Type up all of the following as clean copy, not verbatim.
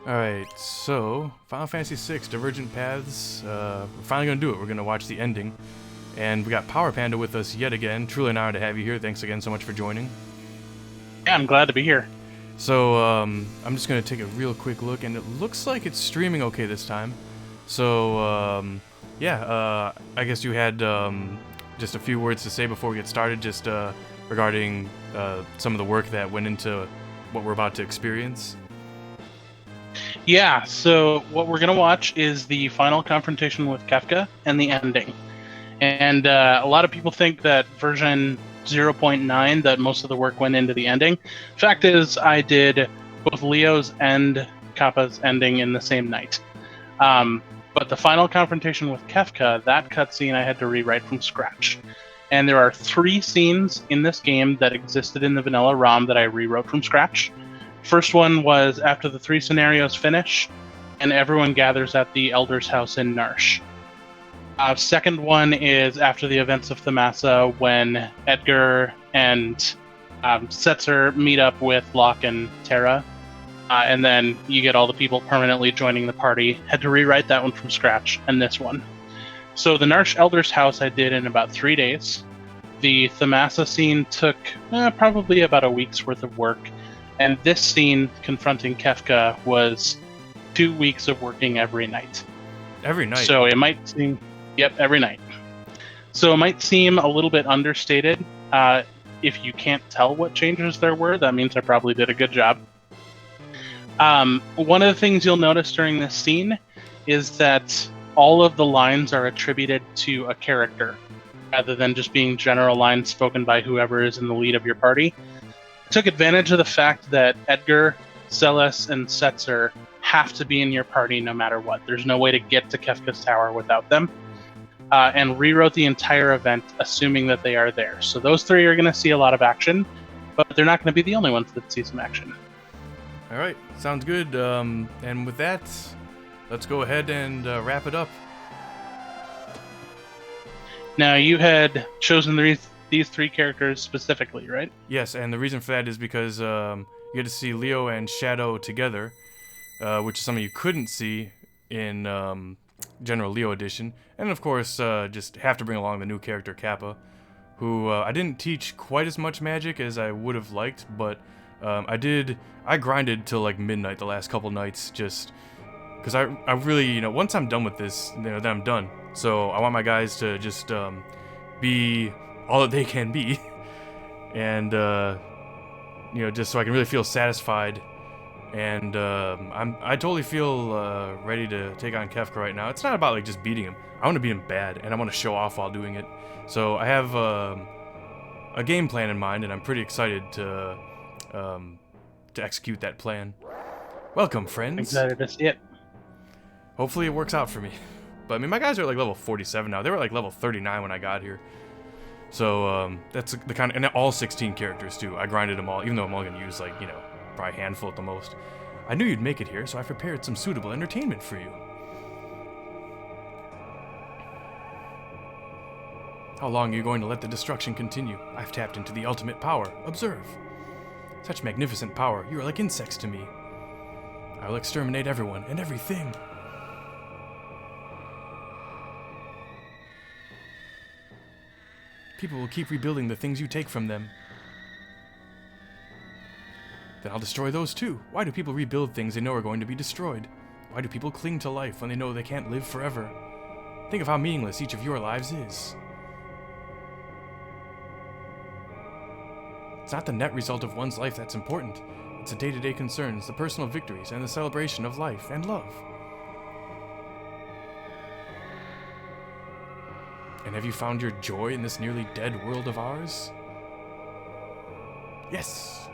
Alright, so Final Fantasy VI, Divergent Paths. We're finally going to do it. We're going to watch the ending. And we got Power Panda with us yet again. Truly an honor to have you here. Thanks again so much for joining. Yeah, I'm glad to be here. So, I'm just going to take a real quick look, and it looks like it's streaming okay this time. So, I guess you had just a few words to say before we get started, just regarding some of the work that went into what we're about to experience. Yeah, so what we're going to watch is the final confrontation with Kefka and the ending. And a lot of people think that version 0.9, that most of the work went into the ending. Fact is, I did both Leo's and Kappa's ending in the same night. But the final confrontation with Kefka, that cutscene I had to rewrite from scratch. And there are 3 scenes in this game that existed in the vanilla ROM that I rewrote from scratch. First one was after the 3 scenarios finish, and everyone gathers at the Elder's house in Narsh. Second one is after the events of Thamasa, when Edgar and Setzer meet up with Locke and Terra, and then you get all the people permanently joining the party. Had to rewrite that one from scratch, and this one. So the Narsh Elder's house I did in about 3 days. The Thamasa scene took probably about a week's worth of work. And this scene confronting Kefka was 2 weeks of working every night. Every night? So it might seem... Yep, every night. So it might seem a little bit understated. If you can't tell what changes there were, that means I probably did a good job. One of the things you'll notice during this scene is that all of the lines are attributed to a character, rather than just being general lines spoken by whoever is in the lead of your party. Took advantage of the fact that Edgar, Celes, and Setzer have to be in your party no matter what. There's no way to get to Kefka's tower without them. And rewrote the entire event assuming that they are there. So those 3 are going to see a lot of action, but they're not going to be the only ones that see some action. Alright, sounds good. And with that, let's go ahead and wrap it up. Now, you had chosen these 3 characters specifically, right? Yes, and the reason for that is because you get to see Leo and Shadow together, which is something you couldn't see in General Leo Edition. And of course, just have to bring along the new character Kappa, who I didn't teach quite as much magic as I would have liked, but I grinded till like midnight the last couple nights, just because I really, once I'm done with this, then I'm done. So I want my guys to just be all that they can be, and just so I can really feel satisfied. And I totally feel ready to take on Kefka right now. It's not about like just beating him. I want to beat him bad, and I want to show off while doing it. So I have a game plan in mind, and I'm pretty excited to execute that plan. Welcome, friends. Excited to see it. Hopefully it works out for me. But I mean, my guys are like level 47 now. They were like level 39 when I got here. So that's the kind of, and all 16 characters too. I grinded them all, even though I'm only gonna use like probably a handful at the most. I knew you'd make it here, so I prepared some suitable entertainment for you. How long are you going to let the destruction continue? I've tapped into the ultimate power. Observe. Such magnificent power, you are like insects to me. I will exterminate everyone and everything. People will keep rebuilding the things you take from them. Then I'll destroy those too. Why do people rebuild things they know are going to be destroyed? Why do people cling to life when they know they can't live forever? Think of how meaningless each of your lives is. It's not the net result of one's life that's important. It's the day-to-day concerns, the personal victories, and the celebration of life and love. And have you found your joy in this nearly dead world of ours? Yes!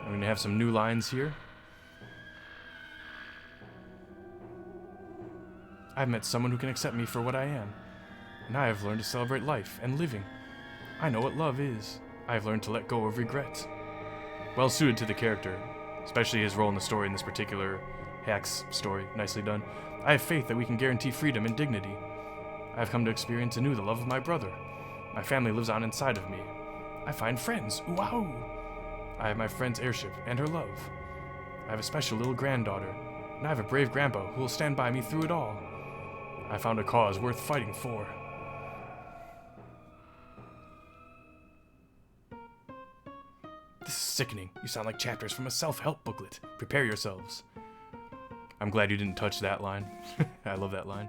I'm going to have some new lines here. I've met someone who can accept me for what I am. And I have learned to celebrate life and living. I know what love is. I have learned to let go of regret. Well suited to the character, especially his role in the story in this particular Hack's story. Nicely done. I have faith that we can guarantee freedom and dignity. I have come to experience anew the love of my brother. My family lives on inside of me. I find friends. Wow! I have my friend's airship and her love. I have a special little granddaughter, and I have a brave grandpa who will stand by me through it all. I found a cause worth fighting for. This is sickening. You sound like chapters from a self-help booklet. Prepare yourselves. I'm glad you didn't touch that line. I love that line.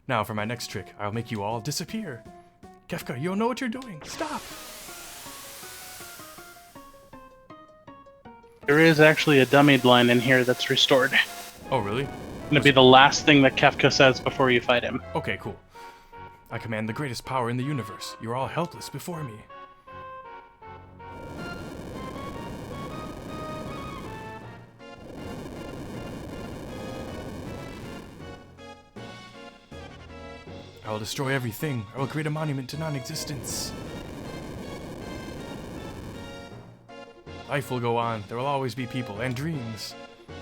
Now for my next trick, I'll make you all disappear. Kefka, you don't know what you're doing. Stop! There is actually a dummied line in here that's restored. Oh, really? It's gonna be the last thing that Kefka says before you fight him. Okay, cool. I command the greatest power in the universe. You are all helpless before me. I will destroy everything. I will create a monument to non-existence. Life will go on. There will always be people and dreams.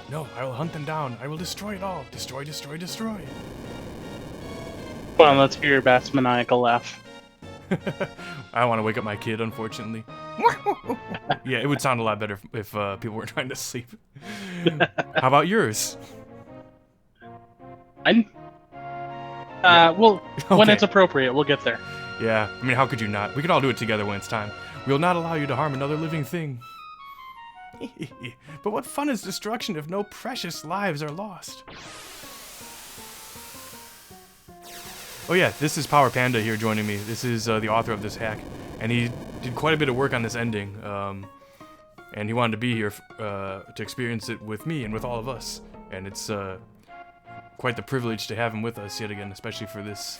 No, I will hunt them down. I will destroy it all. Destroy, destroy, destroy. Well, let's hear your bass maniacal laugh. I don't want to wake up my kid, unfortunately. Yeah, it would sound a lot better if people weren't trying to sleep. How about yours? Well, when Okay. it's appropriate, we'll get there. Yeah, I mean, how could you not? We could all do it together when it's time. We will not allow you to harm another living thing. But what fun is destruction if no precious lives are lost? Oh yeah, this is Power Panda here joining me. This is the author of this hack, and he did quite a bit of work on this ending. And he wanted to be here to experience it with me and with all of us. And it's quite the privilege to have him with us yet again, especially for this.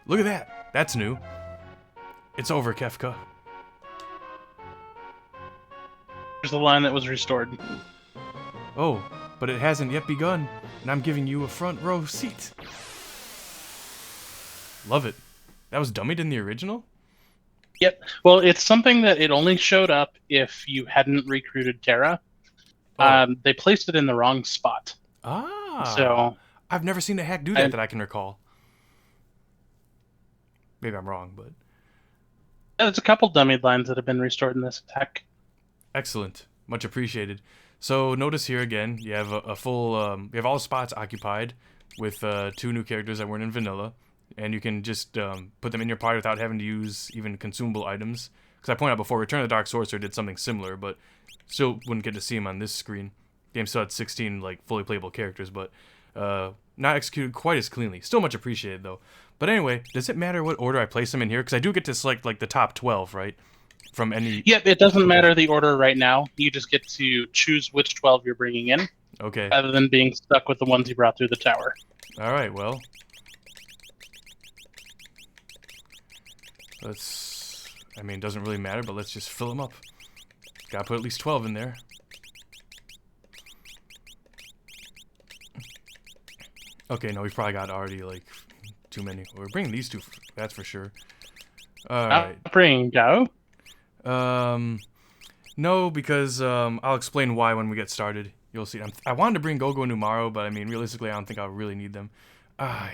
Look at that! That's new. It's over, Kefka. There's the line that was restored. Oh, but it hasn't yet begun, and I'm giving you a front row seat. Love it. That was dummied in the original? Yep. Well, it's something that it only showed up if you hadn't recruited Terra. Oh. They placed it in the wrong spot. Ah. So I've never seen a hack do that I can recall. Maybe I'm wrong, but... there's a couple dummied lines that have been restored in this attack. Excellent. Much appreciated. So notice here again, you have a full... you have all the spots occupied with 2 new characters that weren't in vanilla. And you can just put them in your party without having to use even consumable items. Because I pointed out before, Return of the Dark Sorcerer did something similar, but still wouldn't get to see him on this screen. Game still had 16 like fully playable characters, but not executed quite as cleanly. Still much appreciated though. But anyway, does it matter what order I place them in here? Because I do get to select like the top 12, right? From any... Yep, it doesn't matter the order right now. You just get to choose which 12 you're bringing in. Okay. Rather than being stuck with the ones you brought through the tower. Alright, well... let's... I mean, it doesn't really matter, but let's just fill them up. Gotta put at least 12 in there. Okay, no, we've probably got already, like, too many. We're bringing these 2, that's for sure. Alright. Bring go. No, because, I'll explain why when we get started. You'll see. I wanted to bring Gogo and Umaro, but, I mean, realistically, I don't think I'll really need them.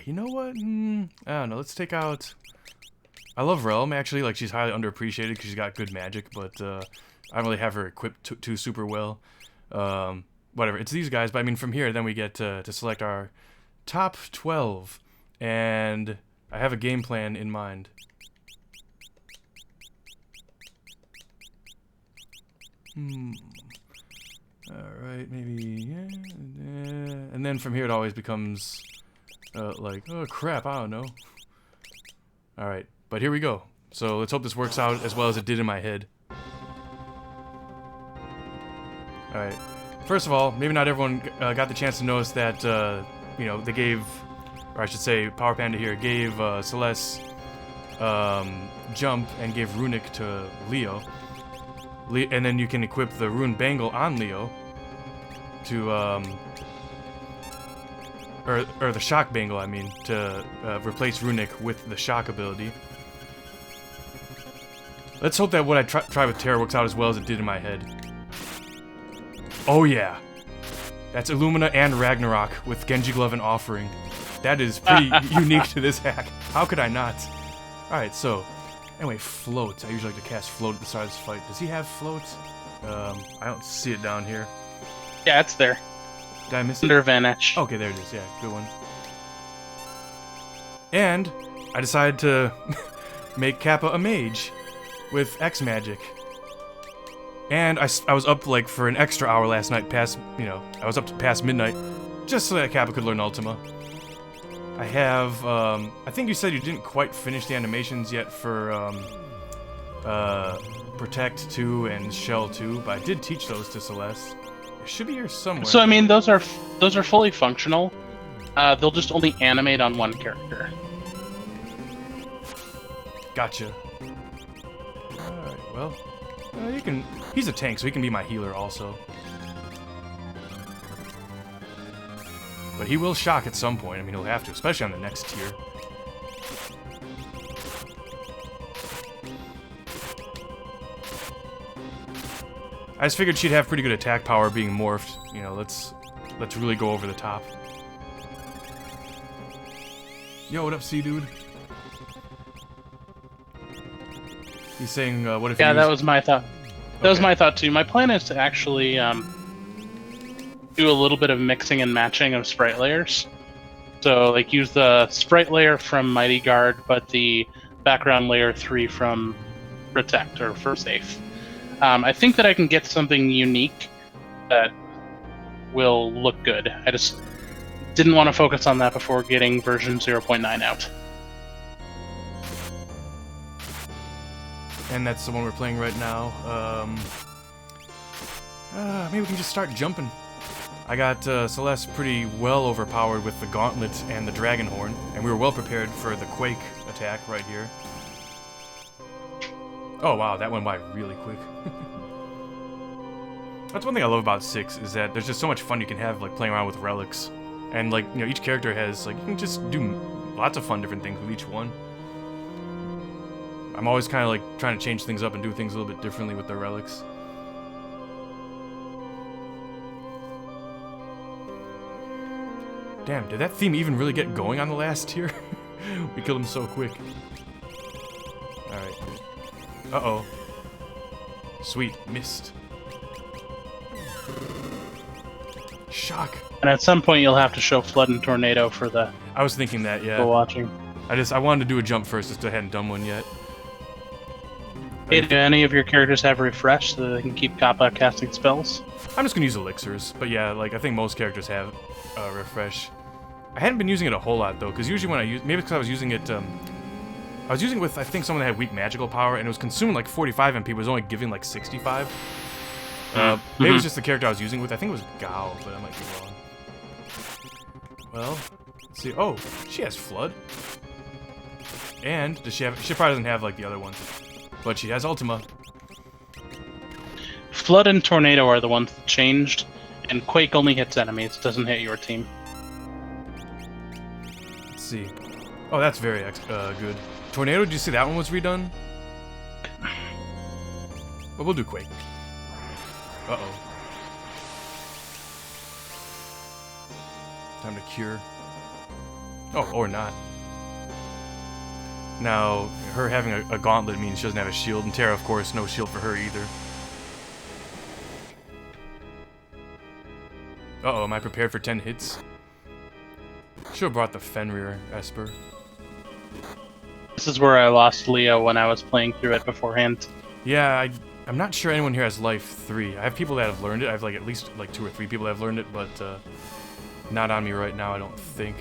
You know what? I don't know, let's take out... I love Realm, actually. Like, she's highly underappreciated because she's got good magic, but I don't really have her equipped too super well. Whatever, it's these guys, but I mean, from here, then we get to select our top 12, and I have a game plan in mind. Alright, maybe... and then from here, it always becomes, like, oh crap, I don't know. Alright. But here we go. So let's hope this works out as well as it did in my head. Alright. First of all, maybe not everyone got the chance to notice that, you know, they gave, or I should say, Power Panda here gave Celeste Jump and gave Runic to Leo. And then you can equip the Rune Bangle on Leo to, or the Shock Bangle, I mean, to replace Runic with the Shock ability. Let's hope that what I try with Terra works out as well as it did in my head. Oh yeah. That's Illumina and Ragnarok with Genji Glove and Offering. That is pretty unique to this hack. How could I not? Alright, so... anyway, Float. I usually like to cast Float at the start of this fight. Does he have Float? I don't see it down here. Yeah, it's there. Did I miss it? Under Vanish. Okay, there it is. Yeah, good one. And I decided to make Kappa a mage with X magic. And I was up like for an extra hour last night, past I was up to past midnight, just so that Kappa could learn Ultima. I have I think you said you didn't quite finish the animations yet for Protect 2 and Shell 2, but I did teach those to Celeste. It should be here somewhere. So I mean, those are fully functional. They'll just only animate on one character. Gotcha. Alright, well, you can. He's a tank, so he can be my healer also. But he will shock at some point. I mean, he'll have to, especially on the next tier. I just figured she'd have pretty good attack power being morphed. You know, let's really go over the top. Yo, what up, C-Dude? He's saying, what if Yeah, that was my thought. That was my thought, too. My plan is to actually do a little bit of mixing and matching of sprite layers. So, like, use the sprite layer from Mighty Guard, but the background layer 3 from Protect, or for Safe. I think that I can get something unique that will look good. I just didn't want to focus on that before getting version 0.9 out. And that's the one we're playing right now. Maybe we can just start jumping. I got Celeste pretty well overpowered with the Gauntlet and the Dragon Horn, and we were well prepared for the Quake attack right here. Oh wow, that went by really quick. That's one thing I love about 6, is that there's just so much fun you can have, like, playing around with relics. And, like, you know, each character has, like, you can just do lots of fun different things with each one. I'm always kind of, like, trying to change things up and do things a little bit differently with the relics. Damn, did that theme even really get going on the last tier? We killed him so quick. Alright. Uh-oh. Sweet, missed. Shock. And at some point, you'll have to show Flood and Tornado for the I was thinking that, yeah. people watching. I wanted to do a jump first, just I hadn't done one yet. Hey, do any of your characters have refresh so that they can keep Kappa casting spells? I'm just gonna use elixirs, but yeah, like I think most characters have refresh. I hadn't been using it a whole lot though, because usually when I use, maybe because I was using it, I was using it with I think someone that had weak magical power, and it was consuming like 45 MP, but it was only giving like 65. Maybe it was just the character I was using with. I think it was Gao, but I might be wrong. Well, let's see. Oh, she has Flood. And does she have? She probably doesn't have like the other one, but she has Ultima. Flood and Tornado are the ones that changed, and Quake only hits enemies, doesn't hit your team. Let's see. Oh, that's very good. Tornado, did you see that one was redone? But we'll do Quake. Uh-oh. Time to cure. Oh, or not. Now, her having a gauntlet means she doesn't have a shield, and Terra, of course, no shield for her either. Uh-oh, am I prepared for 10 hits? Should have brought the Fenrir Esper. This is where I lost Leo when I was playing through it beforehand. Yeah, I'm not sure anyone here has life 3. I have people that have learned it. I have like at least like 2 or 3 people that have learned it, but not on me right now, I don't think.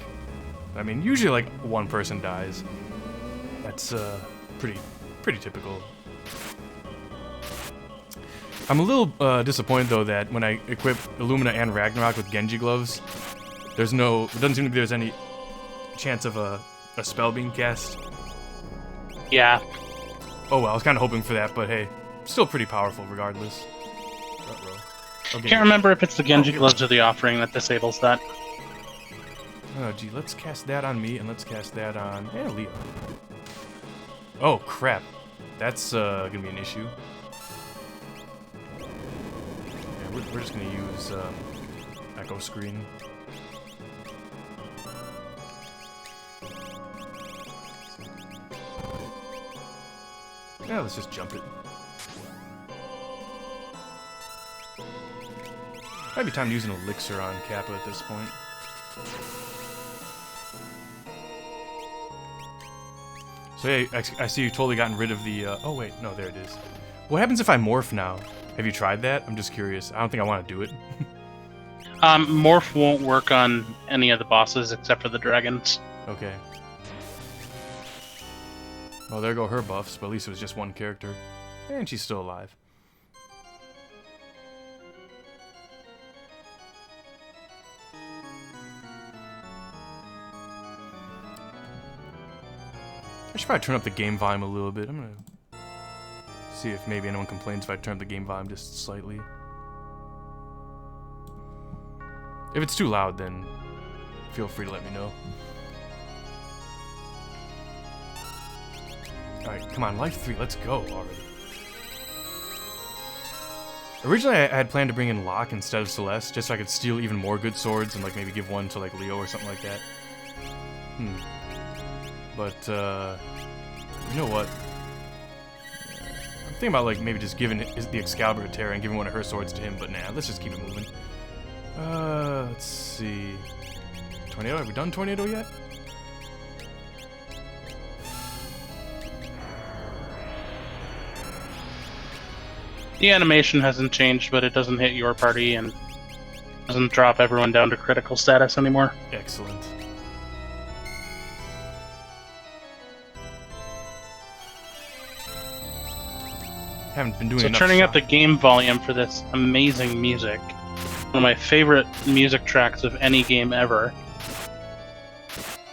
I mean, usually like one person dies. That's pretty typical. I'm a little disappointed though that when I equip Illumina and Ragnarok with Genji gloves, it doesn't seem to be there's any chance of a spell being cast. Yeah. Oh well, I was kind of hoping for that, but hey, still pretty powerful regardless. Okay. Can't remember if it's the Genji gloves or the offering that disables that. Oh gee, let's cast that on me and let's cast that on Leo. Oh crap, that's gonna be an issue. Yeah, we're just gonna use Echo Screen. Yeah, let's just jump it. Might be time to use an elixir on Kappa at this point. So yeah, I see you've totally gotten rid of the, oh wait, no, there it is. What happens if I morph now? Have you tried that? I'm just curious. I don't think I want to do it. Morph won't work on any of the bosses except for the dragons. Okay. Well, there go her buffs, but at least it was just one character. And she's still alive. I should probably turn up the game volume a little bit. I'm gonna see if maybe anyone complains if I turn up the game volume just slightly. If it's too loud, then feel free to let me know. Alright, come on, Life 3, let's go already. Originally, I had planned to bring in Locke instead of Celeste, just so I could steal even more good swords and like maybe give one to like Leo or something like that. But, you know what? I'm thinking about like maybe just giving the Excalibur to Terra and giving one of her swords to him, but nah, let's just keep it moving. Let's see. Tornado, have we done Tornado yet? The animation hasn't changed, but it doesn't hit your party and doesn't drop everyone down to critical status anymore. Excellent. Haven't been doing So enough turning up shot. the game volume for this amazing music. One of my favorite music tracks of any game ever.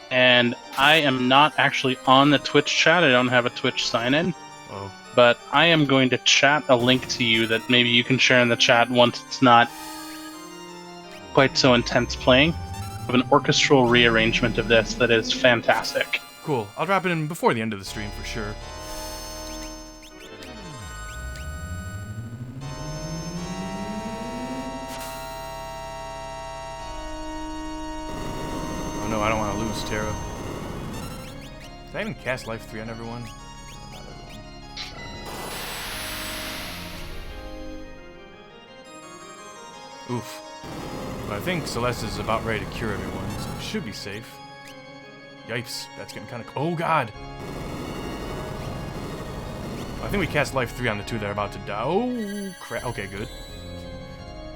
And I am not actually on the Twitch chat. I don't have a Twitch sign-in. Oh. But I am going to chat a link to you that maybe you can share in the chat once it's not quite so intense playing. Of an orchestral rearrangement of this that is fantastic. Cool. I'll drop it in before the end of the stream for sure. Oh no, I don't want to lose Terra. Did I even cast Life 3 on everyone? Not everyone. Oof. But I think Celeste is about ready to cure everyone, so it should be safe. Yikes, that's getting kind of... Oh god! I think we cast Life 3 on the two that are about to die. Oh, crap. Okay, good.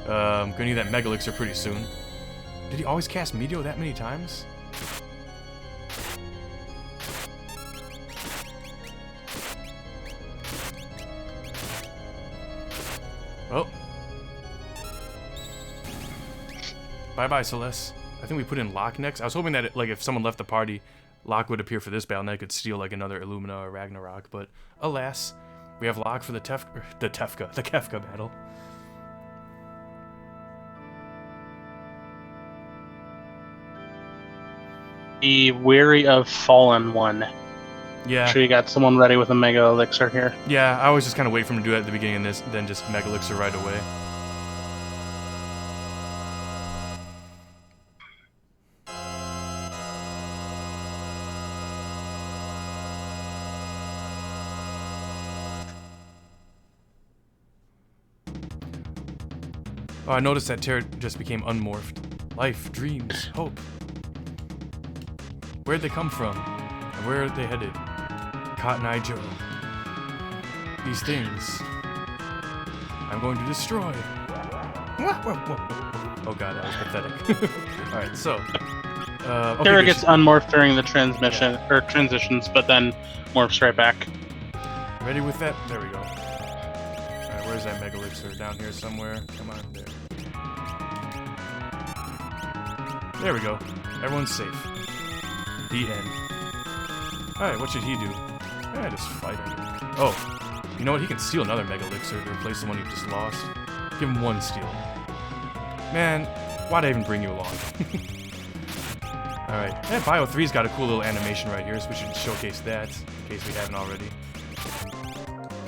Gonna need that Mega Elixir pretty soon. Did he always cast Meteor that many times? Well. Bye-bye, Celeste. I think we put in Locke next. I was hoping that, like, if someone left the party, Locke would appear for this battle, and I could steal, like, another Illumina or Ragnarok. But, alas, we have Locke for the Kefka battle. Be wary of Fallen One. Yeah. Sure you got someone ready with a Mega Elixir here. Yeah, I always just kind of wait for him to do that at the beginning of this, then just Mega Elixir right away. Oh, I noticed that Terra just became unmorphed. Life, dreams, hope. Where'd they come from? And where are they headed? Cotton Eye Joe. These things I'm going to destroy. Oh god, that was pathetic. Alright, so okay, Terra gets unmorphed during the transmission or transitions, but then morphs right back. Ready with that? There we go. Alright, where's that Mega Elixir? Down here somewhere. Come on, there. There we go. Everyone's safe. The end. Alright, what should he do? Yeah, just fight him. Oh, you know what? He can steal another Mega Elixir to replace the one you just lost. Give him one steal. Man, why'd I even bring you along? Alright, and Bio 3's got a cool little animation right here, so we should showcase that, in case we haven't already.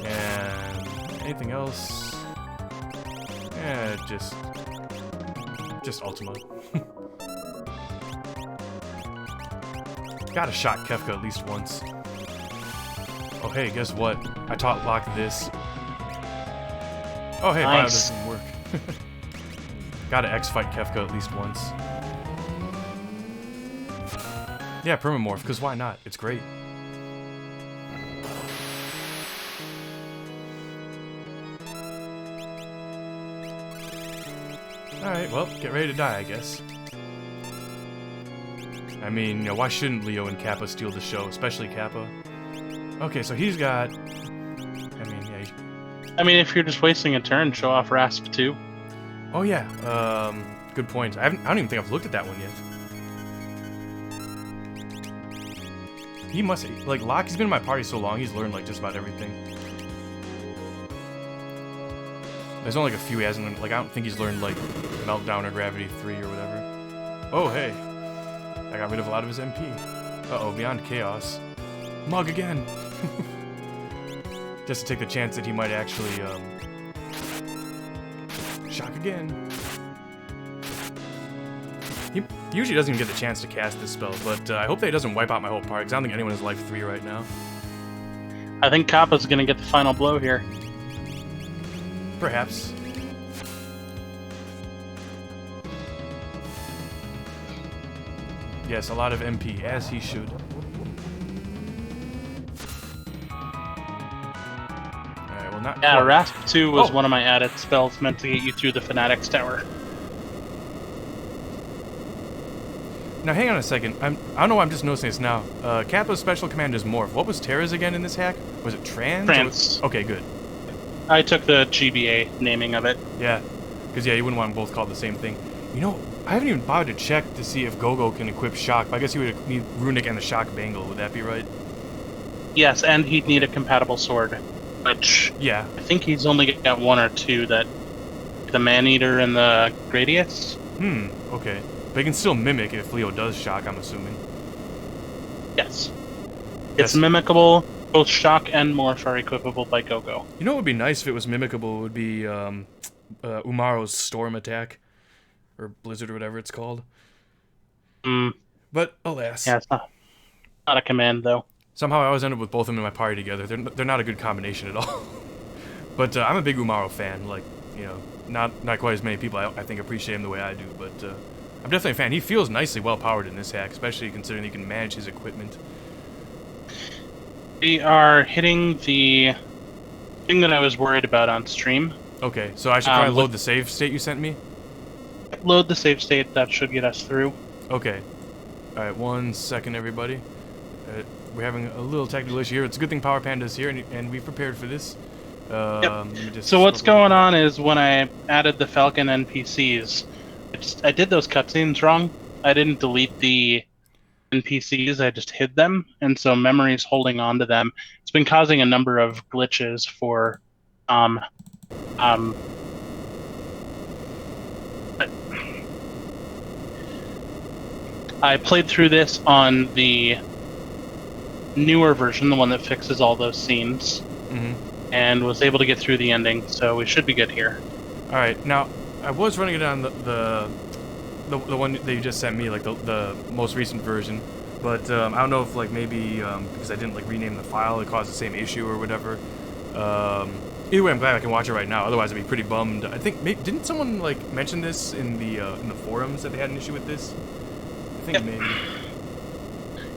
And anything else? Yeah, just Ultima. Gotta shot Kefka at least once. Oh hey, guess what? I taught Locke this. Oh hey, Bio Nice. doesn't work. Gotta X-fight Kefka at least once. Yeah, Permamorph, because why not? It's great. Alright, well, get ready to die, I guess. I mean, you know, why shouldn't Leo and Kappa steal the show, especially Kappa? Okay, so he's got... I mean, if you're just wasting a turn, show off Rasp too. Oh yeah, good point. I don't even think I've looked at that one yet. He must, like, Locke, he's been in my party so long, he's learned, like, just about everything. There's only, like, a few he hasn't learned, like, I don't think he's learned, like, Meltdown or Gravity 3 or whatever. Oh, hey. I got rid of a lot of his MP. Uh-oh, Beyond Chaos. Mug again! Just to take the chance that he might actually, shock again. He usually doesn't even get the chance to cast this spell, but I hope that he doesn't wipe out my whole party, because I don't think anyone is life 3 right now. I think Kappa's gonna get the final blow here. Perhaps. Yes, a lot of MP, as he should. Alright, well, not Yeah, quite. Rasp 2 was one of my added spells meant to get you through the Fanatic's Tower. Now, hang on a second. I don't know why I'm just noticing this now. Kappa's special command is Morph. What was Terra's again in this hack? Was it Trans? Trans. Okay, good. I took the GBA naming of it. Yeah, because, yeah, you wouldn't want them both called the same thing. You know, I haven't even bothered to check to see if Gogo can equip Shock, but I guess he would need Runic and the Shock Bangle. Would that be right? Yes, and he'd need a compatible sword, which Yeah. I think he's only got 1 or 2, that the Man-Eater and the Gradius. Okay. But he can still mimic if Leo does Shock, I'm assuming. Yes. It's mimicable. Both Shock and Morph are equipable by Gogo. You know what would be nice if it was mimicable? It would be Umaro's Storm attack. Or Blizzard or whatever it's called. But, alas. Yeah, it's not a command, though. Somehow I always end up with both of them in my party together. They're not a good combination at all. But I'm a big Umaro fan. Like, you know, not quite as many people I think appreciate him the way I do. But I'm definitely a fan. He feels nicely well-powered in this hack, especially considering he can manage his equipment. We are hitting the thing that I was worried about on stream. Okay, so I should probably load the save state you sent me? Load the save state, that should get us through. Okay. Alright, 1 second, everybody. We're having a little technical issue here. It's a good thing Power Panda's here, and we've prepared for this. Yep. So what's going on is when I added the Falcon NPCs, I did those cutscenes wrong. I didn't delete the NPCs, I just hid them, and so memory's holding on to them. It's been causing a number of glitches for I played through this on the newer version, the one that fixes all those scenes, and was able to get through the ending, so we should be good here. Alright, now, I was running it on the one that you just sent me, like the most recent version, but I don't know if, like, maybe because I didn't, like, rename the file, it caused the same issue or whatever. Either way, I'm glad I can watch it right now, otherwise I'd be pretty bummed. I think, didn't someone, like, mention this in the forums that they had an issue with this? I think maybe.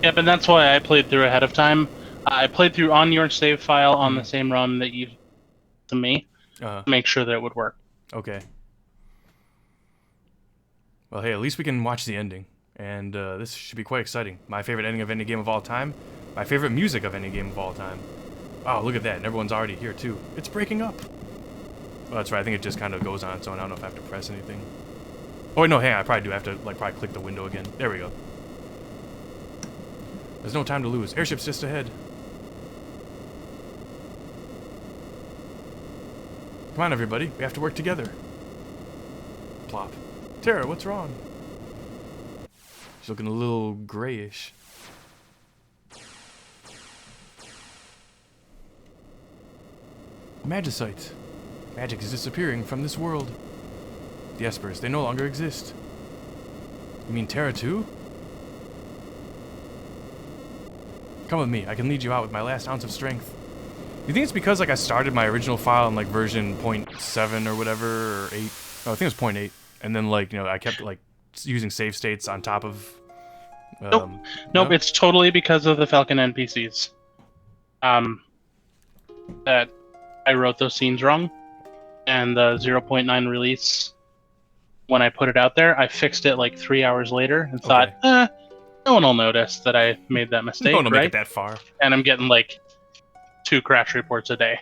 Yep, and that's why I played through ahead of time. I played through on your save file on the same run that you to me to make sure that it would work. Okay. Well, hey, at least we can watch the ending, and this should be quite exciting. My favorite ending of any game of all time. My favorite music of any game of all time. Oh, look at that, and everyone's already here, too. It's breaking up. Well, that's right, I think it just kind of goes on its own. I don't know if I have to press anything. Oh, wait, no, hang on, I probably do have to, like, probably click the window again. There we go. There's no time to lose. Airship's just ahead. Come on, everybody. We have to work together. Plop. Tara, what's wrong? She's looking a little grayish. Magicite. Magic is disappearing from this world. The Espers, they no longer exist. You mean Terra too? Come with me, I can lead you out with my last ounce of strength. You think it's because, like, I started my original file in, like, version 0.7 or whatever, or 8? Oh, I think it was 0.8. and then like I kept like using save states on top of. Nope. Nope. No? It's totally because of the Falcon NPCs. That I wrote those scenes wrong, and the 0.9 release. When I put it out there, I fixed it like 3 hours later and thought, no one will notice that I made that mistake, No one will right? make it that far. And I'm getting like 2 crash reports a day.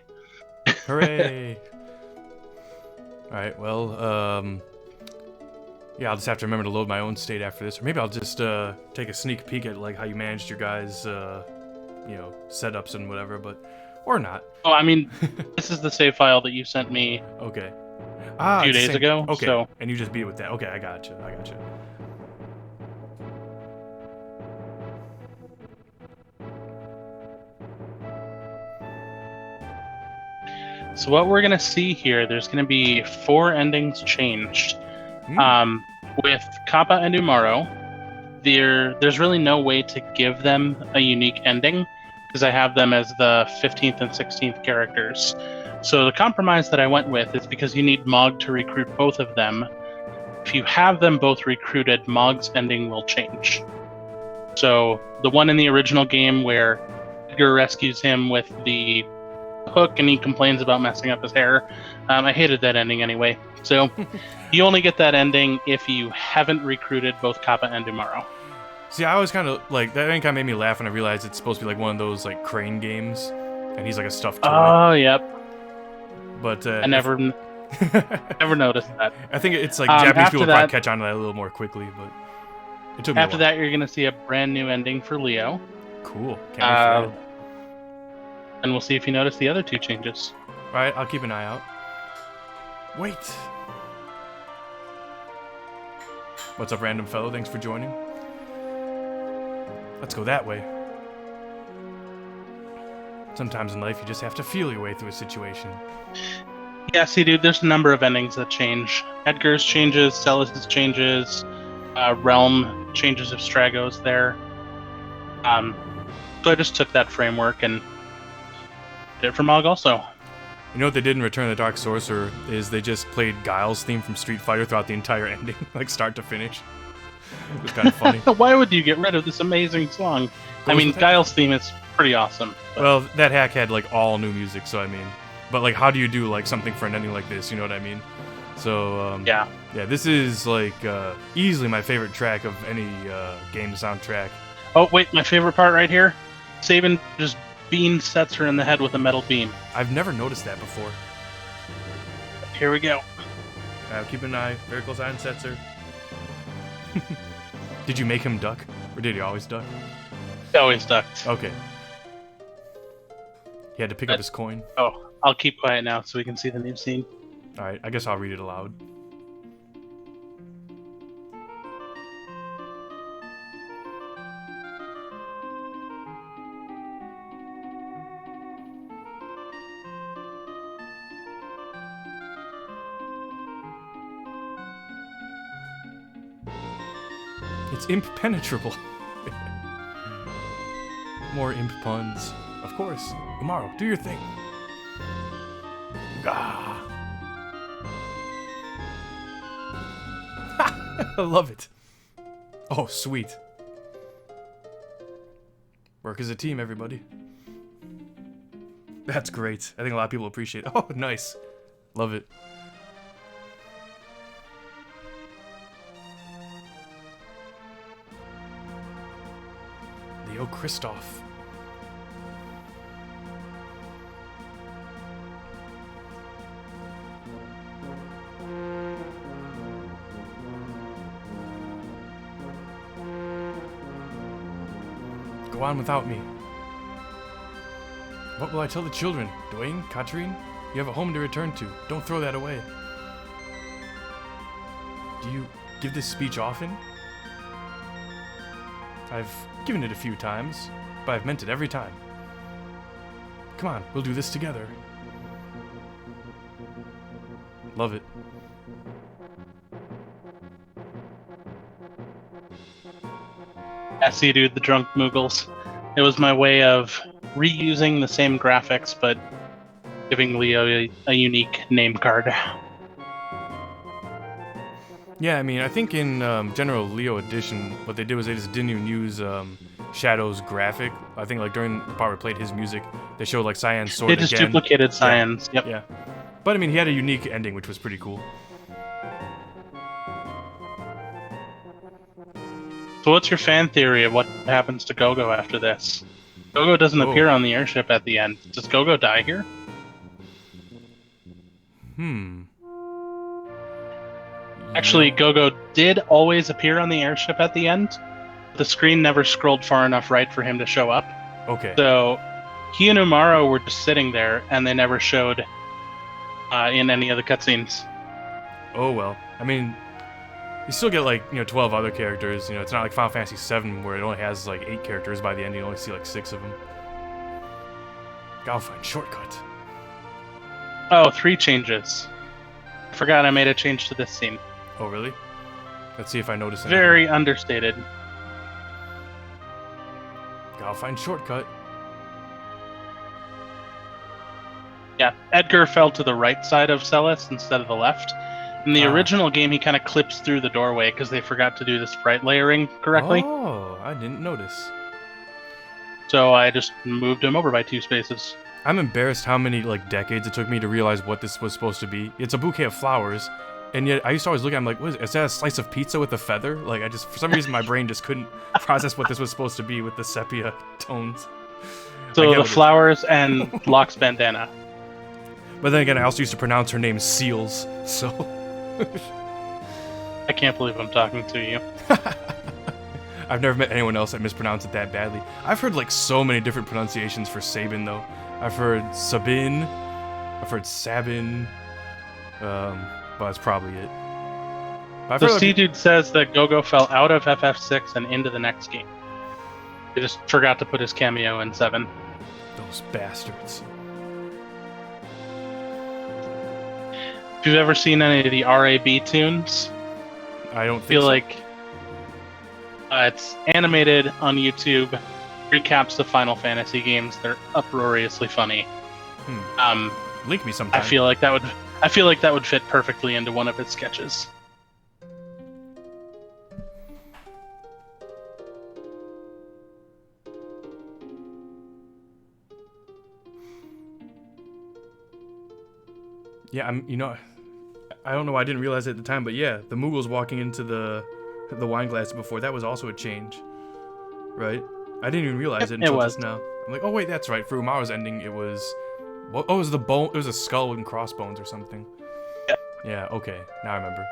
Hooray! All right, well, yeah, I'll just have to remember to load my own state after this, or maybe I'll just take a sneak peek at like how you managed your guys, setups and whatever, or not. Oh, I mean, this is the save file that you sent me Okay. a few days ago. Okay. So. And you just beat it with that. Okay, I got you. So what we're gonna see here, there's gonna be 4 endings changed. With Kappa and Umaro, there's really no way to give them a unique ending because I have them as the 15th and 16th characters. So the compromise that I went with is because you need Mog to recruit both of them. If you have them both recruited, Mog's ending will change. So the one in the original game where Edgar rescues him with the hook and he complains about messing up his hair, I hated that ending anyway. So you only get that ending if you haven't recruited both Kappa and Umaro. See, I always kind of like that. Ending kind of made me laugh when I realized it's supposed to be like one of those like crane games, and he's like a stuffed toy. Oh, yep. But I never noticed that. I think it's like Japanese people that, probably catch on to that a little more quickly, but it took me after a while. that, you're gonna see a brand new ending for Leo. Cool. Can't wait for that. And we'll see if you notice the other 2 changes. All right, I'll keep an eye out. Wait. What's up, random fellow? Thanks for joining. Let's go that way. Sometimes in life, you just have to feel your way through a situation. Yeah, see, dude, there's a number of endings that change. Edgar's changes, Celis's changes, Realm changes if Strago's there. So I just took that framework and did it for Mog also. You know what they did in Return of the Dark Sorcerer is they just played Guile's theme from Street Fighter throughout the entire ending, like start to finish. It was kind of funny. Why would you get rid of this amazing song? I mean, Guile's theme is pretty awesome. But... Well, that hack had like all new music, so I mean, but like, how do you do like something for an ending like this? You know what I mean? So yeah, this is like easily my favorite track of any game soundtrack. Oh wait, my favorite part right here, Sabin just beam sets her in the head with a metal beam. I've never noticed that before. Here we go. Keep an eye, very close eye on Setzer. Did you make him duck, or did he always duck? He always ducked. Okay. He had to pick up his coin. Oh, I'll keep quiet now so we can see the new scene. All right, I guess I'll read it aloud. It's impenetrable. More imp puns. Of course. Umaro, do your thing. Ah. I love it. Oh, sweet. Work as a team, everybody. That's great. I think a lot of people appreciate it. Oh, nice. Love it. Leo Christoph. Go on without me. What will I tell the children? Dwayne, Katrine, you have a home to return to. Don't throw that away. Do you give this speech often? I've given it a few times, but I've meant it every time. Come on, we'll do this together. Love it. I see, dude, the drunk Moogles. It was my way of reusing the same graphics, but giving Leo a unique name card. Yeah, I mean, I think in General Leo Edition, what they did was they just didn't even use Shadow's graphic. I think like during the part where it played his music, they showed like Cyan's sword They just again. duplicated Cyan's. Yeah. Yep. Yeah. But I mean, he had a unique ending, which was pretty cool. So what's your fan theory of what happens to Gogo after this? Gogo doesn't appear on the airship at the end. Does Gogo die here? Actually, Gogo did always appear on the airship at the end. The screen never scrolled far enough right for him to show up. Okay. So he and Umaro were just sitting there, and they never showed in any of the cutscenes. Oh well. I mean, you still get like 12 other characters. It's not like Final Fantasy VII where it only has like 8 characters. By the end, you only see like 6 of them. Gotta find shortcut. Oh, 3 changes. Forgot I made a change to this scene. Oh really? Let's see if I notice anything. Very understated. Gotta find shortcut. Yeah, Edgar fell to the right side of Celis instead of the left. In the original game, he kind of clips through the doorway because they forgot to do the sprite layering correctly. Oh, I didn't notice. So I just moved him over by 2 spaces. I'm embarrassed how many like decades it took me to realize what this was supposed to be. It's a bouquet of flowers, and yet I used to always look at it, I'm like, what is that a slice of pizza with a feather? Like I just, for some reason, my brain just couldn't process what this was supposed to be with the sepia tones. So the flowers and Locke's bandana. But then again, I also used to pronounce her name Seals, so... I can't believe I'm talking to you. I've never met anyone else that mispronounced it that badly. I've heard like so many different pronunciations for Sabin though. I've heard Sabin, I've heard Sabin, but that's probably it. So C-Dude says that Gogo fell out of FF6 and into the next game. They just forgot to put his cameo in 7. Those bastards. If you've ever seen any of the RAB tunes, I don't feel so. like it's animated on YouTube, recaps the Final Fantasy games. They're uproariously funny. Link me sometime. I feel like that would fit perfectly into one of its sketches. Yeah, I don't know why I didn't realize it at the time, but yeah, the Moogles walking into the wine glass before, that was also a change, right? I didn't even realize it until just now. I'm like, oh wait, that's right. For Umaru's ending, it was, it was the bone. It was a skull and crossbones or something. Yeah. Okay, now I remember.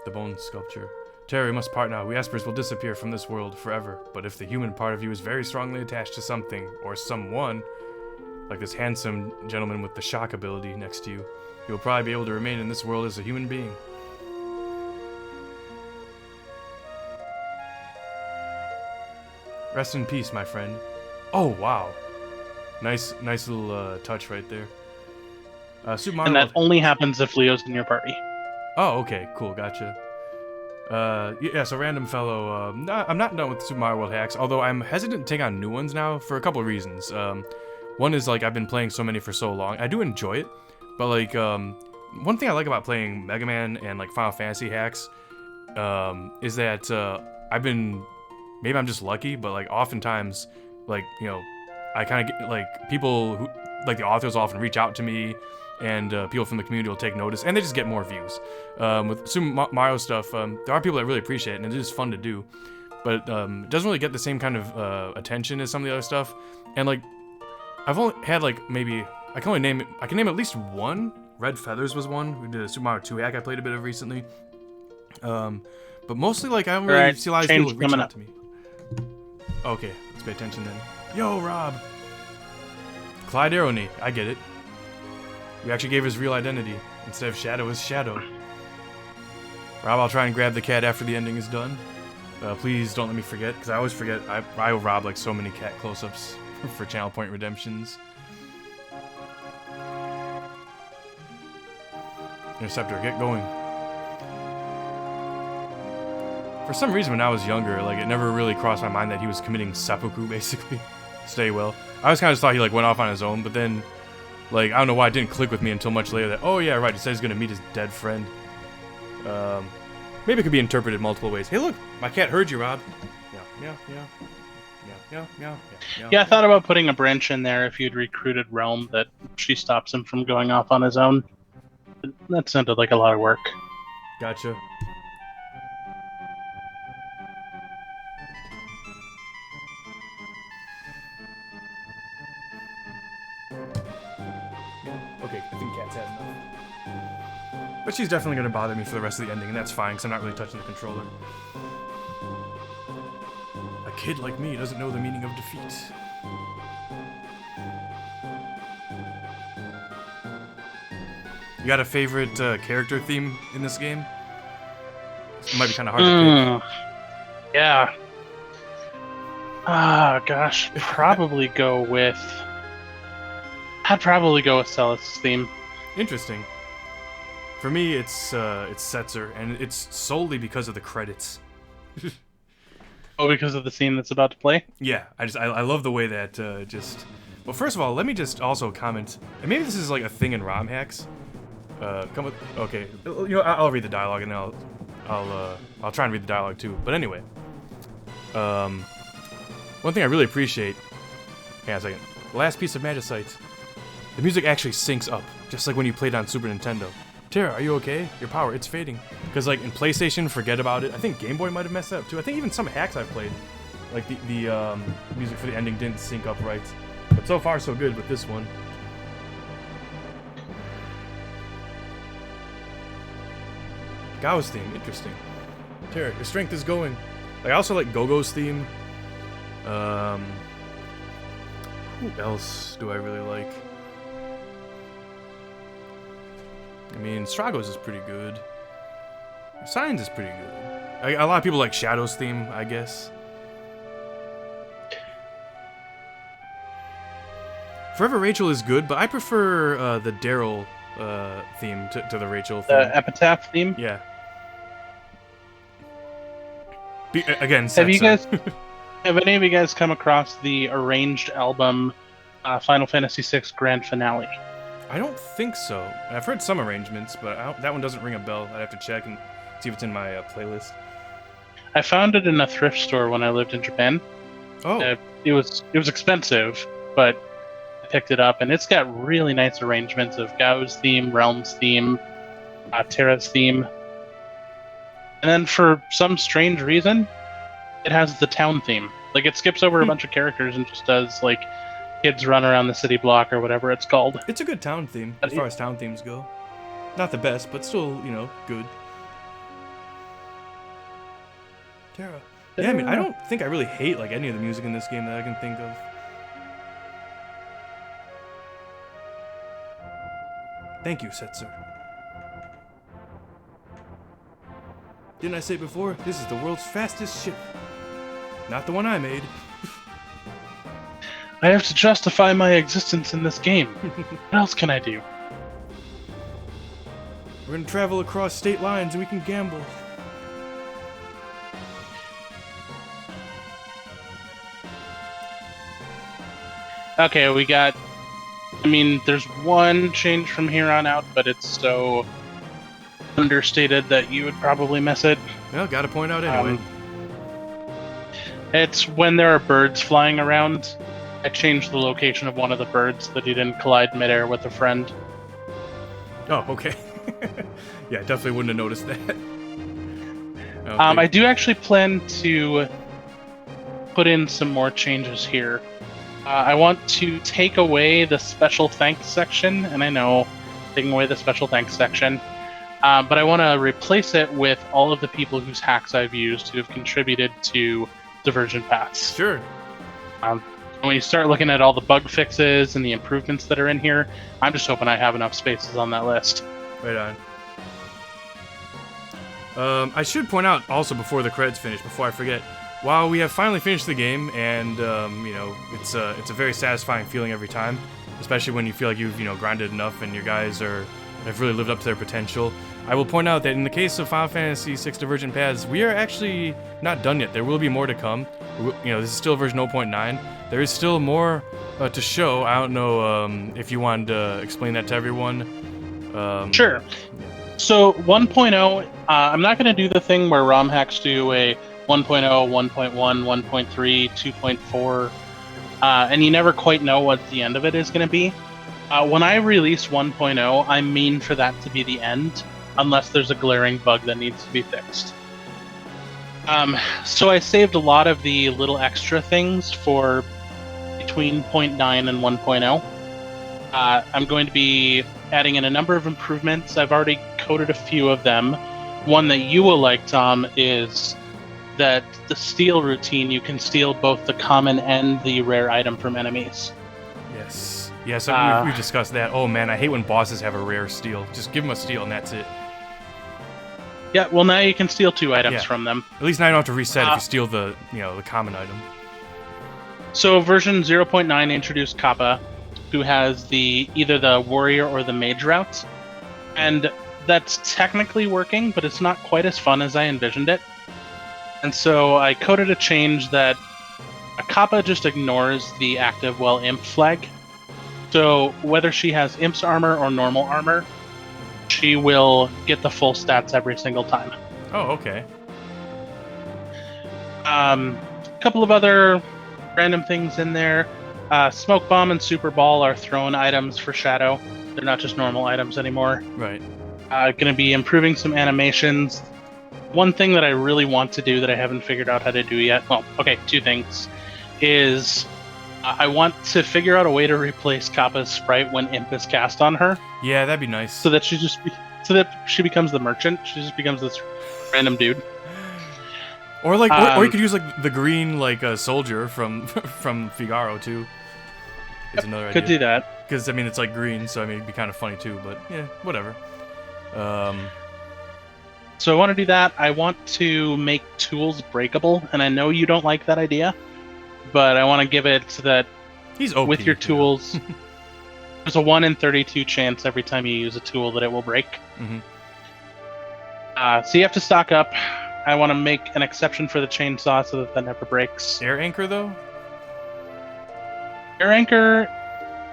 The bone sculpture. Terry, we must part now. We Espers will disappear from this world forever. But if the human part of you is very strongly attached to something or someone, like this handsome gentleman with the shock ability next to you, you'll probably be able to remain in this world as a human being. Rest in peace, my friend. Oh, wow. Nice little touch right there. Super Mario And that World... only happens if Leo's in your party. Oh, okay, cool, gotcha. Yeah, so random fellow, I'm not done with Super Mario World hacks, although I'm hesitant to take on new ones now for a couple of reasons. One is, like, I've been playing so many for so long. I do enjoy it, but, like, one thing I like about playing Mega Man and, like, Final Fantasy hacks, is that, maybe I'm just lucky, but, like, oftentimes, like, I kind of get, like, people who, like, the authors often reach out to me, and people from the community will take notice, and they just get more views. With Super Mario stuff, there are people that really appreciate it, and it is fun to do, but it doesn't really get the same kind of attention as some of the other stuff. And like, I've only had like I can name at least one. Red Feathers was one. We did a Super Mario 2 hack I played a bit of recently. But mostly like I don't really see a lot of people reaching out to me. Okay, let's pay attention then. Yo, Rob. Clyde Arrowny, I get it. You actually gave his real identity. Instead of Shadow is Shadow. Rob, I'll try and grab the cat after the ending is done. Please don't let me forget, because I always forget. I owe Rob like so many cat close-ups for channel point redemptions. Interceptor, get going. For some reason, when I was younger, like it never really crossed my mind that he was committing seppuku, basically. Stay well. I always kind of thought he like went off on his own, but then, like, I don't know why it didn't click with me until much later that, oh yeah, right, he said he's gonna meet his dead friend. Maybe it could be interpreted multiple ways. Hey, look, my cat heard you, Rob. Meow, meow, meow, meow, meow, meow, meow. Yeah, I thought about putting a branch in there if you'd recruited Realm that she stops him from going off on his own. That sounded like a lot of work. Gotcha. Okay, I think Cat's had enough. But she's definitely going to bother me for the rest of the ending, and that's fine, because I'm not really touching the controller. A kid like me doesn't know the meaning of defeat. You got a favorite character theme in this game? It might be kind of hard to pick. Yeah. Ah, gosh. Probably go with... I'd probably go with Celis' theme. Interesting. For me, it's Setzer, and it's solely because of the credits. Oh, because of the scene that's about to play? Yeah, I love the way that just... Well, first of all, let me just also comment, and maybe this is like a thing in ROM hacks. Okay, you know, I'll read the dialogue, and then I'll try and read the dialogue too. But anyway, one thing I really appreciate... Hang on a second. Last piece of Magicite. The music actually syncs up, just like when you played on Super Nintendo. Tara, are you okay? Your power, it's fading. Because like in PlayStation, forget about it. I think Game Boy might have messed that up too. I think even some hacks I've played, like the music for the ending didn't sync up right. But so far so good with this one. Gao's theme, interesting. Tara, your strength is going. I also like Gogo's theme. Who else do I really like? I mean, Strago's is pretty good. Signs is pretty good. A lot of people like Shadow's theme, I guess. Forever Rachel is good, but I prefer the Daryl theme to the Rachel theme. The Epitaph theme? Yeah. Again, have any of you guys come across the arranged album Final Fantasy VI Grand Finale? I don't think so. I've heard some arrangements, but that one doesn't ring a bell. I'd have to check and see if it's in my playlist. I found it in a thrift store when I lived in Japan. Oh. It was expensive, but I picked it up, and it's got really nice arrangements of Gao's theme, Realm's theme, Terra's theme. And then for some strange reason, it has the town theme. Like, it skips over a bunch of characters and just does, like, kids run around the city block or whatever it's called. It's a good town theme, as far as town themes go. Not the best, but still, you know, good. Tara. Yeah, I mean, I don't think I really hate, like, any of the music in this game that I can think of. Thank you, Setzer. Didn't I say before, this is the world's fastest ship? Not the one I made. I have to justify my existence in this game. What else can I do? We're gonna travel across state lines and we can gamble. Okay, we got... I mean, there's one change from here on out, but it's so understated that you would probably miss it. Well, gotta point out anyway. It's when there are birds flying around. I changed the location of one of the birds so that he didn't collide midair with a friend. Oh, okay. Yeah, I definitely wouldn't have noticed that. Okay. I do actually plan to put in some more changes here. I want to take away the special thanks section, and I know, taking away the special thanks section, but I want to replace it with all of the people whose hacks I've used who have contributed to Divergent paths. Sure. When you start looking at all the bug fixes and the improvements that are in here, I'm just hoping I have enough spaces on that list. Right on. I should point out also before the credits finish, before I forget, while we have finally finished the game, and you know, it's a very satisfying feeling every time, especially when you feel like you've grinded enough and your guys have really lived up to their potential. I will point out that in the case of Final Fantasy VI Divergent Paths, we are actually not done yet. There will be more to come. This is still version 0.9. There is still more to show. I don't know if you wanted to explain that to everyone. Sure. So 1.0, I'm not going to do the thing where ROM hacks do a 1.0, 1.1, 1.3, 2.4, and you never quite know what the end of it is going to be. When I release 1.0, I mean for that to be the end, unless there's a glaring bug that needs to be fixed. So I saved a lot of the little extra things for between 0.9 and 1.0. I'm going to be adding in a number of improvements. I've already coded a few of them. One that you will like, Tom, is that the steal routine, you can steal both the common and the rare item from enemies. Yes. Yes, we've discussed that. Oh man, I hate when bosses have a rare steal. Just give them a steal and that's it. Yeah, well now you can steal 2 items from them. At least now you don't have to reset if you steal the common item. So version 0.9 introduced Kappa, who has either the warrior or the mage route, and that's technically working, but it's not quite as fun as I envisioned it. And so I coded a change that a Kappa just ignores the active imp flag. So whether she has imp's armor or normal armor, she will get the full stats every single time. Oh, okay. A couple of other random things in there. Smoke Bomb and Super Ball are thrown items for Shadow. They're not just normal items anymore. Right. Going to be improving some animations. One thing that I really want to do that I haven't figured out how to do yet, well, okay, 2 things, is I want to figure out a way to replace Kappa's sprite when Imp is cast on her. Yeah, that'd be nice. So that she becomes the merchant. She just becomes this random dude. Or or you could use the green soldier from Figaro too. Is another idea. Could do that. Because I mean it's green, so I mean it'd be kind of funny too. But yeah, whatever. So I want to do that. I want to make tools breakable, and I know you don't like that idea, but I want to give it so that he's OP, with your tools, there's a 1 in 32 chance every time you use a tool that it will break. Mm-hmm. So you have to stock up. I want to make an exception for the chainsaw so that never breaks. Air anchor though? Air anchor,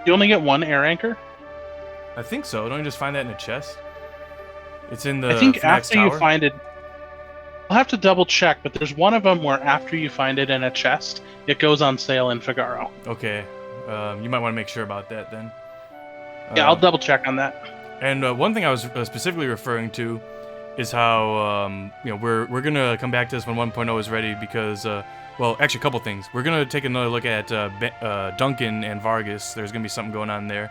you only get 1 air anchor? I think so. Don't you just find that in a chest? It's in the I think FNAC's after tower? you find it, I'll have to double check, but there's one of them where after you find it in a chest, it goes on sale in Figaro. Okay. You might want to make sure about that then. Yeah, I'll double check on that. And one thing I was specifically referring to is how we're gonna come back to this when 1.0 is ready because well, actually a couple things. We're gonna take another look at Duncan and Vargas. There's gonna be something going on there,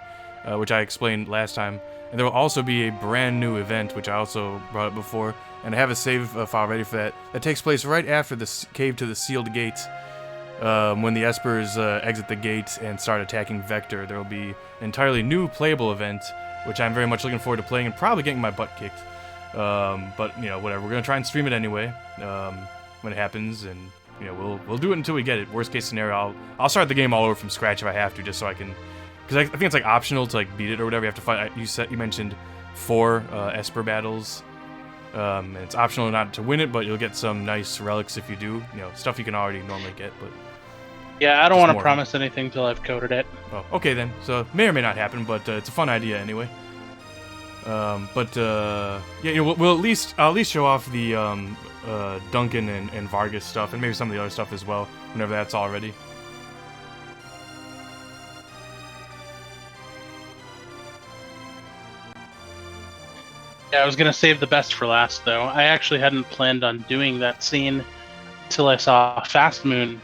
which I explained last time. And there will also be a brand new event, which I also brought up before, and I have a save file ready for that. That takes place right after the cave to the sealed gate. When the Espers exit the gate and start attacking Vector, there will be an entirely new playable event, which I'm very much looking forward to playing and probably getting my butt kicked. But whatever. We're gonna try and stream it anyway when it happens, and we'll do it until we get it. Worst case scenario, I'll start the game all over from scratch if I have to, just so I can. Because I think it's optional to beat it or whatever. You have to fight. You mentioned 4 Esper battles. And it's optional not to win it, but you'll get some nice relics if you do. Stuff you can already normally get, but. Yeah, I don't want to promise anything till I've coded it. Oh, okay then. So may or may not happen, but it's a fun idea anyway. We'll at least I'll at least show off the Duncan and Vargas stuff, and maybe some of the other stuff as well, whenever that's all ready. Yeah, I was gonna save the best for last, though. I actually hadn't planned on doing that scene until I saw Fast Moon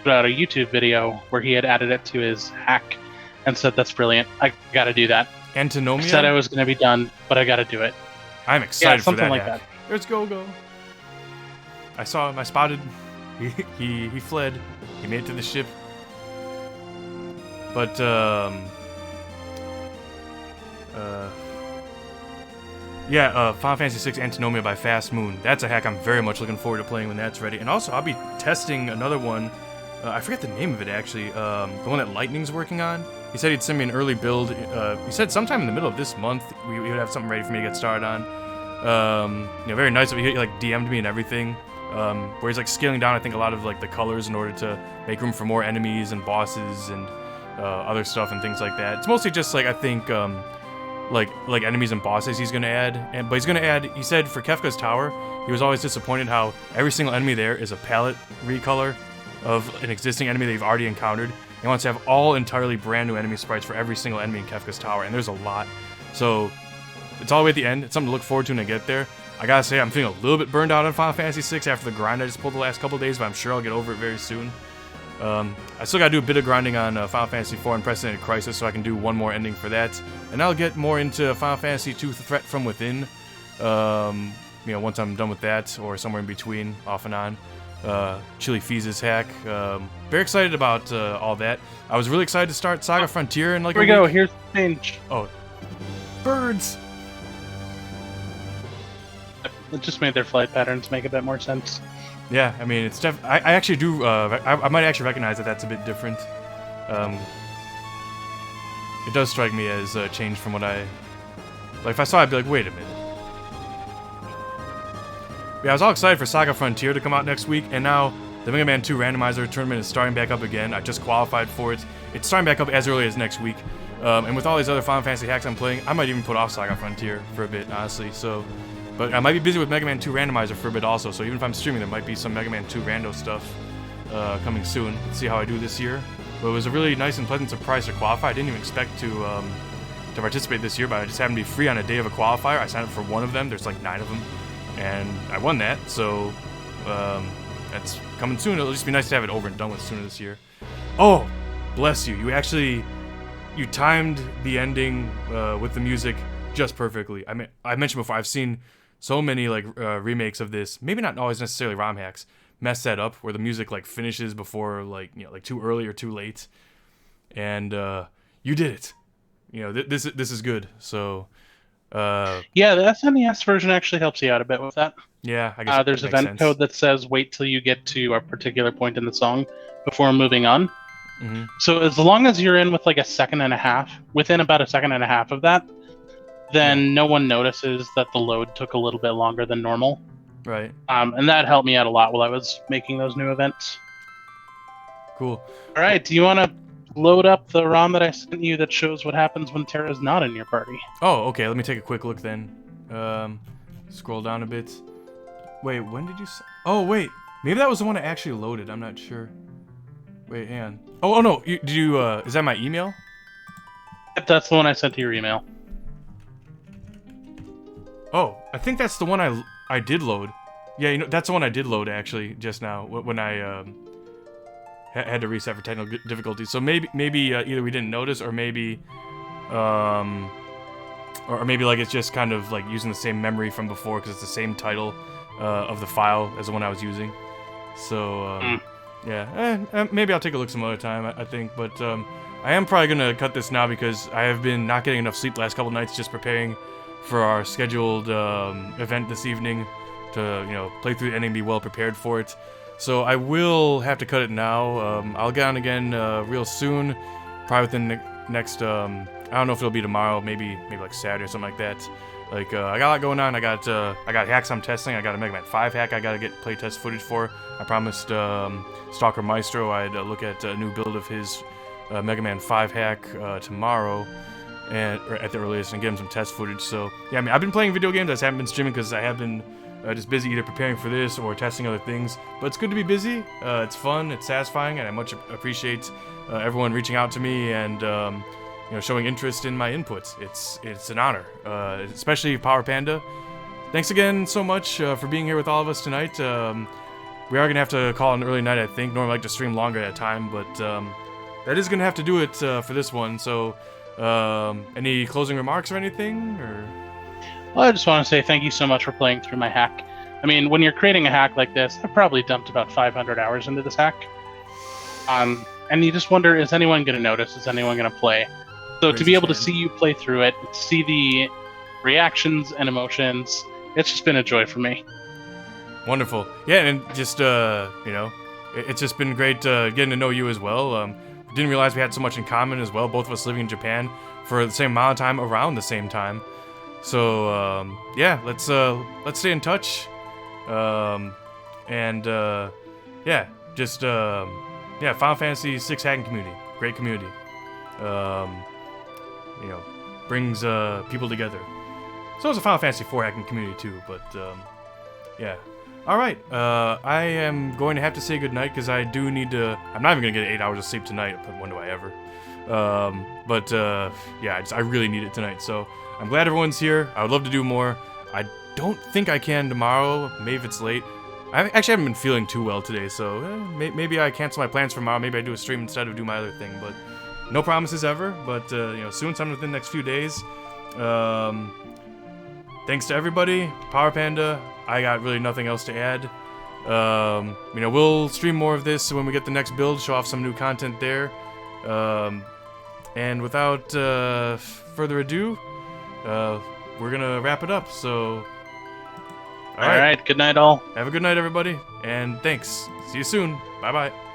put out a YouTube video where he had added it to his hack and said, "That's brilliant. I gotta do that." Antinomia? I said I was gonna be done, but I gotta do it. I'm excited for that. Something like hack. that. There's Go-Go. I spotted. He fled. He made it to the ship. But Final Fantasy VI Antinomia by Fast Moon. That's a hack I'm very much looking forward to playing when that's ready. And also, I'll be testing another one. I forget the name of it, actually. The one that Lightning's working on. He said he'd send me an early build. He said sometime in the middle of this month we would have something ready for me to get started on. Very nice of he DM'd me and everything. Where he's scaling down, I think, a lot of the colors in order to make room for more enemies and bosses and other stuff and things like that. It's mostly just I think like enemies and bosses he's gonna add. But he's gonna add. He said for Kefka's tower, he was always disappointed how every single enemy there is a palette recolor of an existing enemy that you've already encountered. He wants to have all entirely brand new enemy sprites for every single enemy in Kefka's tower, and there's a lot. So it's all the way at the end. It's something to look forward to when I get there. I gotta say, I'm feeling a little bit burned out on Final Fantasy VI after the grind I just pulled the last couple days, but I'm sure I'll get over it very soon. I still gotta do a bit of grinding on Final Fantasy IV Unprecedented Crisis, so I can do one more ending for that, and I'll get more into Final Fantasy II Threat from Within. Once I'm done with that, or somewhere in between, off and on. Chili Feez's hack. Very excited about all that. I was really excited to start Saga Frontier in like Here we go. Here's the change. Oh, birds. It just made their flight patterns make a bit more sense. Yeah, I mean, it's I actually do. I might actually recognize that that's a bit different. It does strike me as a change from what I. Like, if I saw it, I'd be like, wait a minute. Yeah, I was all excited for Saga Frontier to come out next week, and now the Mega Man 2 Randomizer tournament is starting back up again. I just qualified for it. It's starting back up as early as next week. And with all these other Final Fantasy hacks I'm playing, I might even put off Saga Frontier for a bit, honestly. So. But I might be busy with Mega Man 2 Randomizer for a bit also, so even if I'm streaming, there might be some Mega Man 2 Rando stuff coming soon. Let's see how I do this year. But it was a really nice and pleasant surprise to qualify. I didn't even expect to participate this year, but I just happened to be free on a day of a qualifier. I signed up for one of them. There's like 9 of them, and I won that. So that's coming soon. It'll just be nice to have it over and done with sooner this year. Oh, bless you! You timed the ending with the music just perfectly. I mean, I mentioned before, I've seen so many like remakes of this, maybe not always necessarily ROM hacks, mess that up where the music like finishes before like too early or too late, and you did it. This is good. So yeah, the SNES version actually helps you out a bit with that. Yeah, I guess there's event code that says wait till you get to a particular point in the song before moving on. Mm-hmm. So as long as you're in with like a second and a half, within about a second and a half of that, then no one notices that the load took a little bit longer than normal. Right. And that helped me out a lot while I was making those new events. Cool. All right, do you want to load up the ROM that I sent you that shows what happens when Terra's not in your party? Oh, okay. Let me take a quick look then. Scroll down a bit. Wait, when did you... Oh, wait. Maybe that was the one I actually loaded. I'm not sure. Wait, hang on. Oh no. Did you... Is that my email? Yep, that's the one I sent to your email. Oh, I think that's the one I did load. Yeah, that's the one I did load actually just now when I had to reset for technical difficulties. So maybe either we didn't notice or maybe maybe like it's just kind of like using the same memory from before because it's the same title of the file as the one I was using. So yeah, maybe I'll take a look some other time. I think, but I am probably gonna cut this now because I have been not getting enough sleep the last couple nights just preparing for our scheduled event this evening to play through the ending and be well prepared for it. So I will have to cut it now. I'll get on again real soon, probably within the next I don't know if it'll be tomorrow, maybe like Saturday or something like that. Like I got a lot going on. I got hacks I'm testing. I got a Mega Man 5 hack I gotta get playtest footage for. I promised Stalker Maestro I'd look at a new build of his Mega Man 5 hack tomorrow, or at the earliest, and give him some test footage. So yeah, I mean, I've been playing video games. I just haven't been streaming because I have been just busy either preparing for this or testing other things. But it's good to be busy. It's fun. It's satisfying, and I much appreciate everyone reaching out to me and showing interest in my inputs. It's an honor, especially Power Panda. Thanks again so much for being here with all of us tonight. We are gonna have to call an early night, I think. Normally I like to stream longer at a time, but that is gonna have to do it for this one. So. Any closing remarks or anything? Well, I just want to say thank you so much for playing through my hack. I mean, when you're creating a hack like this, I probably dumped about 500 hours into this hack. And you just wonder, is anyone going to notice? Is anyone going to play? So to be able to see you play through it, see the reactions and emotions, it's just been a joy for me. Wonderful. Yeah, and just, it's just been great getting to know you as well. Didn't realize we had so much in common as well, both of us living in Japan for the same amount of time around the same time. So yeah, let's stay in touch. Final Fantasy VI hacking community, great community. brings people together. So is a Final Fantasy IV hacking community too, but yeah. Alright, I am going to have to say goodnight because I do need to... I'm not even going to get 8 hours of sleep tonight, but when do I ever? Yeah, I really need it tonight, so I'm glad everyone's here. I would love to do more. I don't think I can tomorrow, maybe if it's late. I actually haven't been feeling too well today, so maybe I cancel my plans for tomorrow. Maybe I do a stream instead of do my other thing, but no promises ever. But you know, soon, sometime within the next few days. Thanks to everybody, Power Panda. I got really nothing else to add. You know, we'll stream more of this when we get the next build, show off some new content there. And without further ado, we're gonna wrap it up. So. All right. Good night, all. Have a good night, everybody, and thanks. See you soon. Bye-bye.